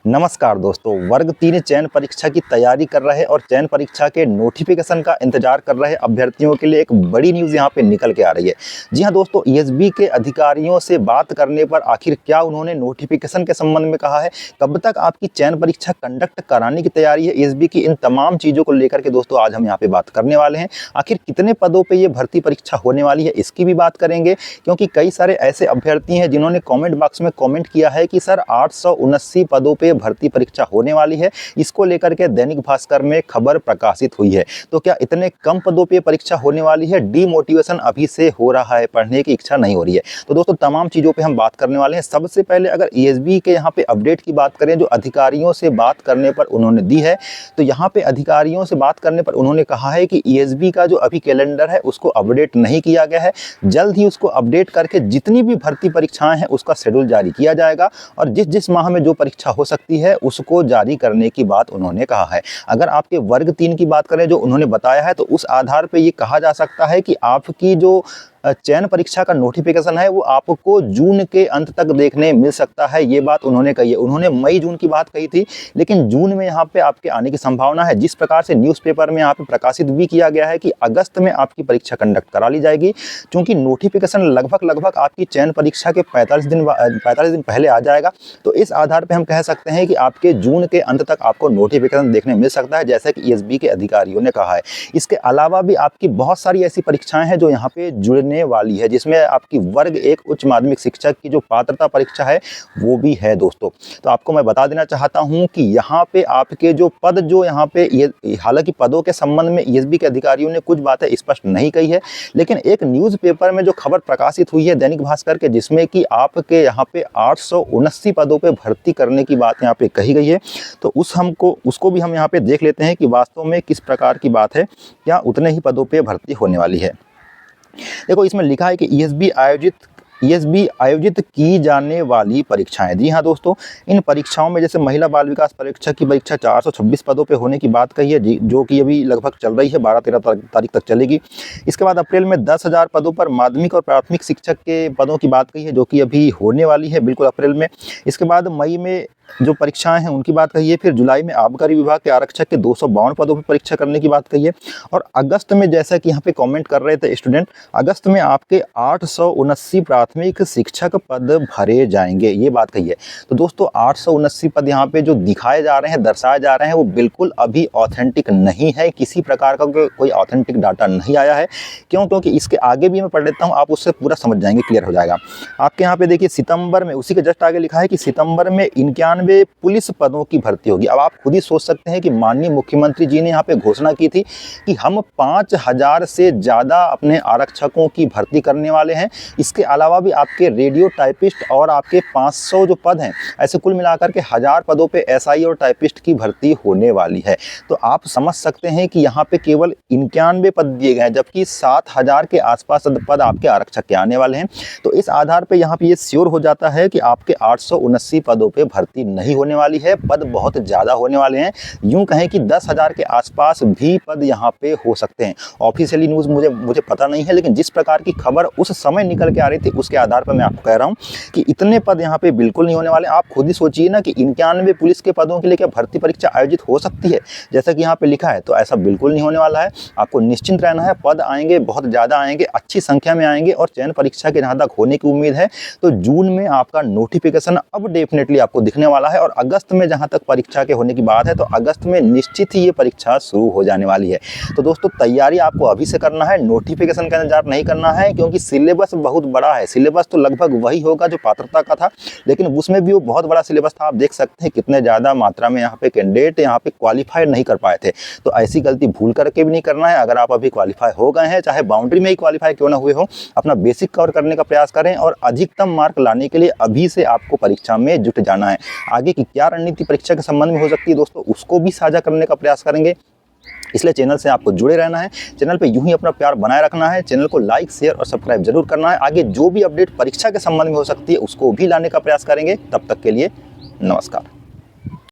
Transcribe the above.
नमस्कार दोस्तों, वर्ग 3 चयन परीक्षा की तैयारी कर रहे और चयन परीक्षा के नोटिफिकेशन का इंतजार कर रहे अभ्यर्थियों के लिए एक बड़ी न्यूज़ यहां पे निकल के आ रही है। जी हां दोस्तों, ईएसबी के अधिकारियों से बात करने पर आखिर क्या उन्होंने नोटिफिकेशन के संबंध में कहा है, कब तक आपकी चयन परीक्षा कंडक्ट कराने की तैयारी है, ईएसबी की इन तमाम चीज़ों को लेकर के दोस्तों आज हम यहाँ पे बात करने वाले हैं। आखिर कितने पदों पर ये भर्ती परीक्षा होने वाली है इसकी भी बात करेंगे, क्योंकि कई सारे ऐसे अभ्यर्थी हैं जिन्होंने कॉमेंट बॉक्स में कॉमेंट किया है कि सर 879 पदों पे भर्ती परीक्षा होने वाली है। इसको लेकर के दैनिक भास्कर में खबर प्रकाशित हुई है। तो क्या इतने कम पदों पे परीक्षा होने वाली है? डीमोटिवेशन अभी से हो रहा है, पढ़ने की इच्छा नहीं हो रही है। तो दोस्तों तमाम चीज़ों पे हम बात करने वाले हैं। सबसे पहले अगर ईएसबी के यहाँ पे अपडेट की बात करें, जो अधिकारियों से बात करने पर उन्होंने दी है, तो यहाँ पे अधिकारियों से बात करने पर उन्होंने कहा है कि ईएसबी का जो अभी कैलेंडर है उसको अपडेट नहीं किया गया है। जल्द ही उसको अपडेट करके जितनी भी भर्ती परीक्षाएं हैं उसका शेड्यूल जारी किया जाएगा और जिस माह में जो परीक्षा हो सकती है उसको जारी करने की बात उन्होंने कहा है। अगर आपके वर्ग 3 की बात करें जो उन्होंने बताया है, तो उस आधार पे ये कहा जा सकता है कि आपकी जो चयन परीक्षा का नोटिफिकेशन है वो आपको जून के अंत तक देखने मिल सकता है, ये बात उन्होंने कही है। उन्होंने मई जून की बात कही थी, लेकिन जून में यहाँ पे आपके आने की संभावना है। जिस प्रकार से न्यूज़पेपर में यहाँ पे प्रकाशित भी किया गया है कि अगस्त में आपकी परीक्षा कंडक्ट करा ली जाएगी, क्योंकि नोटिफिकेशन लगभग आपकी चयन परीक्षा के 45 दिन पहले आ जाएगा। तो इस आधार पर हम कह सकते हैं कि आपके जून के अंत तक आपको नोटिफिकेशन देखने मिल सकता है, जैसा कि ईएसबी के अधिकारियों ने कहा है। इसके अलावा भी आपकी बहुत सारी ऐसी परीक्षाएं हैं जो यहाँ पे जुड़ने वाली है, जिसमें आपकी वर्ग 1 उच्च माध्यमिक शिक्षक की जो पात्रता परीक्षा है वो भी है दोस्तों। तो आपको मैं बता देना चाहता हूं कि यहाँ पे आपके जो पद जो यहाँ पे हालांकि पदों के संबंध में ईएसबी के अधिकारियों ने कुछ बातें स्पष्ट नहीं कही है, लेकिन एक न्यूज़पेपर में जो खबर प्रकाशित हुई है दैनिक भास्कर के, जिसमें कि आपके यहाँ पे 879 पदों पे भर्ती करने की बात यहाँ पे कही गई है, तो उसको भी हम यहाँ पे देख लेते हैं कि वास्तव में किस प्रकार की बात है, क्या उतने ही पदों पे भर्ती होने वाली है। देखो, इसमें लिखा है कि ईएसबी आयोजित की जाने वाली परीक्षाएं। जी हाँ दोस्तों, इन परीक्षाओं में जैसे महिला बाल विकास परीक्षा की परीक्षा 426 पदों पे होने की बात कही है, जो कि अभी लगभग चल रही है, 12-13 तारीख तक चलेगी। इसके बाद अप्रैल में 10,000 पदों पर माध्यमिक और प्राथमिक शिक्षक के पदों की बात कही है, जो कि अभी होने वाली है बिल्कुल अप्रैल में। इसके बाद मई में जो परीक्षाएं हैं उनकी बात कही है। फिर जुलाई में आबकारी विभाग के आरक्षक के 252 पदों पर परीक्षा करने की बात कही है। और अगस्त में, जैसा कि यहाँ पे कमेंट कर रहे थे स्टूडेंट, अगस्त में आपके 879 प्राथमिक शिक्षक पद भरे जाएंगे, ये बात कही है। तो दोस्तों 879 पद यहाँ पे जो दिखाए जा रहे हैं, दर्शाए जा रहे हैं, वो बिल्कुल अभी ऑथेंटिक नहीं है। किसी प्रकार का कोई ऑथेंटिक डाटा नहीं आया है। क्योंकि इसके आगे भी मैं पढ़ लेता हूँ, आप उससे पूरा समझ जाएंगे, क्लियर हो जाएगा। आपके यहाँ पे देखिए सितंबर में, उसी के जस्ट आगे लिखा है कि सितंबर में 91 पुलिस पदों की भर्ती होगी। अब आप खुद ही सोच सकते हैं कि माननीय मुख्यमंत्री जी ने यहाँ पे घोषणा की थी कि हम 5000 से ज़्यादा अपने आरक्षकों की भर्ती करने वाले हैं। इसके अलावा भी आपके रेडियो टाइपिस्ट और आपके 500 जो पद हैं, ऐसे कुल मिलाकर के 1000 पदों पे एसआई और टाइपिस्ट की भर्ती होने वाली है। तो आप समझ सकते हैं कि यहाँ पे केवल 91 पद दिए गए हैं, जबकि 7000 के आसपास पद आपके आरक्षक के आने वाले हैं। तो इस आधार पर यहाँ पे ये श्योर हो जाता है कि आपके 879 पदों पर भर्ती नहीं होने वाली है, पद बहुत ज़्यादा होने वाले हैं। यूं कहें कि 10,000 के आसपास भी पद यहाँ पे हो सकते हैं। ऑफिशियली न्यूज़ मुझे पता नहीं है, लेकिन जिस प्रकार की खबर उस समय निकल के आ रही थी उसके आधार पर मैं आपको कह रहा हूँ कि इतने पद यहाँ पे बिल्कुल नहीं होने वाले। आप खुद ही सोचिए ना कि 91 पुलिस के पदों के लिए क्या भर्ती परीक्षा आयोजित हो सकती है, जैसा कि यहाँ पे लिखा है? तो ऐसा बिल्कुल नहीं होने वाला है। आपको निश्चिंत रहना है, पद आएंगे, बहुत ज़्यादा आएंगे, अच्छी संख्या में आएंगे और चयन परीक्षा के जहाँ तक होने की उम्मीद है, तो जून में आपका नोटिफिकेशन अब डेफिनेटली आपको दिखने वाला है। और अगस्त में जहां तक परीक्षा के होने की बात है, तो अगस्त में निश्चित ही ये परीक्षा शुरू हो जाने वाली है। तो दोस्तों तैयारी आपको अभी से करना है, नोटिफिकेशन का इंतजार नहीं करना है, क्योंकि सिलेबस बहुत बड़ा है। सिलेबस तो लगभग वही होगा जो पात्रता का था, लेकिन उसमें भी वो बहुत बड़ा सिलेबस था। आप देख सकते हैं कितने ज़्यादा मात्रा में यहाँ पे कैंडिडेट यहाँ पे क्वालिफाई नहीं कर पाए थे। तो ऐसी गलती भूल करके भी नहीं करना है। अगर आप अभी क्वालिफाई हो गए हैं, चाहे बाउंड्री में ही क्वालिफाई क्यों ना हुए हो, अपना बेसिक कवर करने का प्रयास करें और अधिकतम मार्क लाने के लिए अभी से आपको परीक्षा में जुट जाना है। आगे की क्या रणनीति परीक्षा के संबंध में हो सकती है दोस्तों, उसको भी साझा करने का प्रयास करेंगे। इसलिए चैनल से आपको जुड़े रहना है, चैनल पे यूं ही अपना प्यार बनाए रखना है। चैनल को लाइक, शेयर और सब्सक्राइब जरूर करना है। आगे जो भी अपडेट परीक्षा के संबंध में हो सकती है उसको भी लाने का प्रयास करेंगे। तब तक के लिए नमस्कार।